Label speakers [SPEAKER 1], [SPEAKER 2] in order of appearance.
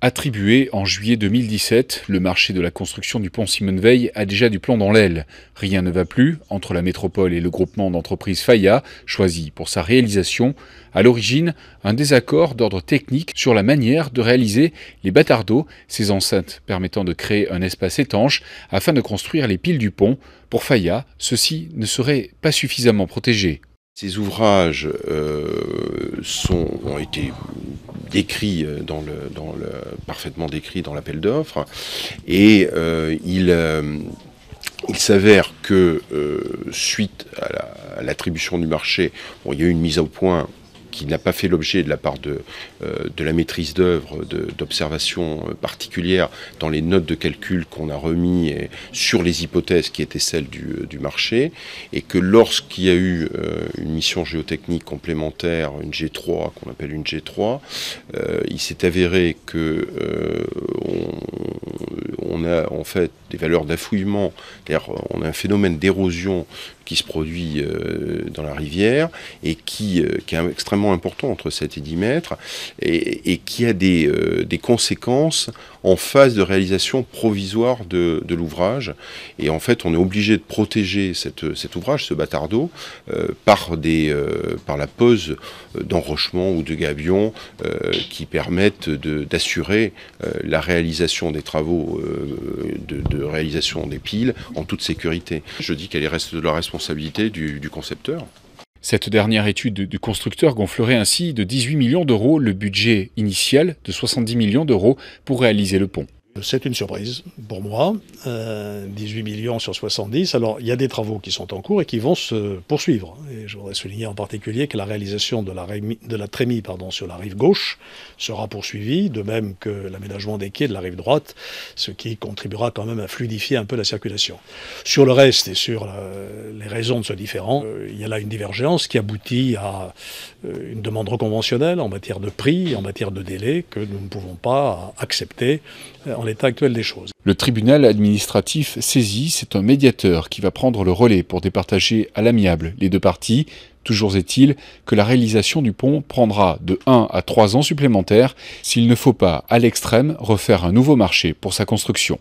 [SPEAKER 1] Attribué en juillet 2017, le marché de la construction du pont Simone Veil a déjà du plomb dans l'aile. Rien ne va plus entre la métropole et le groupement d'entreprises Faya, choisi pour sa réalisation. À l'origine, un désaccord d'ordre technique sur la manière de réaliser les bâtardeaux, ces enceintes permettant de créer un espace étanche afin de construire les piles du pont. Pour Faya, ceux-ci ne seraient pas suffisamment protégés.
[SPEAKER 2] Ces ouvrages ont été décrits parfaitement décrits dans l'appel d'offres, et il s'avère que suite à l'attribution du marché, il y a eu une mise au point qui n'a pas fait l'objet de la part de la maîtrise d'œuvre, d'observations particulières dans les notes de calcul qu'on a remis sur les hypothèses qui étaient celles du marché, et que lorsqu'il y a eu une mission géotechnique complémentaire, une G3, qu'on appelle une G3, il s'est avéré que on a en fait des valeurs d'affouillement, c'est-à-dire on a un phénomène d'érosion qui se produit dans la rivière et qui est extrêmement important, entre 7 et 10 mètres, et qui a des conséquences en phase de réalisation provisoire de l'ouvrage. Et en fait, on est obligé de protéger cet ouvrage, ce bâtardeau, par la pose d'enrochements ou de gabions qui permettent d'assurer la réalisation des travaux de réalisation des piles en toute sécurité. Je dis qu'elle reste de la responsabilité du concepteur.
[SPEAKER 1] Cette dernière étude du constructeur gonflerait ainsi de 18 millions d'euros le budget initial de 70 millions d'euros pour réaliser le pont.
[SPEAKER 3] C'est une surprise pour moi, 18 millions sur 70. Alors, il y a des travaux qui sont en cours et qui vont se poursuivre. Et je voudrais souligner en particulier que la réalisation de la trémie sur la rive gauche sera poursuivie, de même que l'aménagement des quais de la rive droite, ce qui contribuera quand même à fluidifier un peu la circulation. Sur le reste et sur les raisons de ce différend, il y a là une divergence qui aboutit à une demande reconventionnelle en matière de prix, en matière de délai, que nous ne pouvons pas accepter en l'état actuel des choses.
[SPEAKER 1] Le tribunal administratif saisi, c'est un médiateur qui va prendre le relais pour départager à l'amiable les deux parties. Toujours est-il que la réalisation du pont prendra de 1 à 3 ans supplémentaires s'il ne faut pas, à l'extrême, refaire un nouveau marché pour sa construction.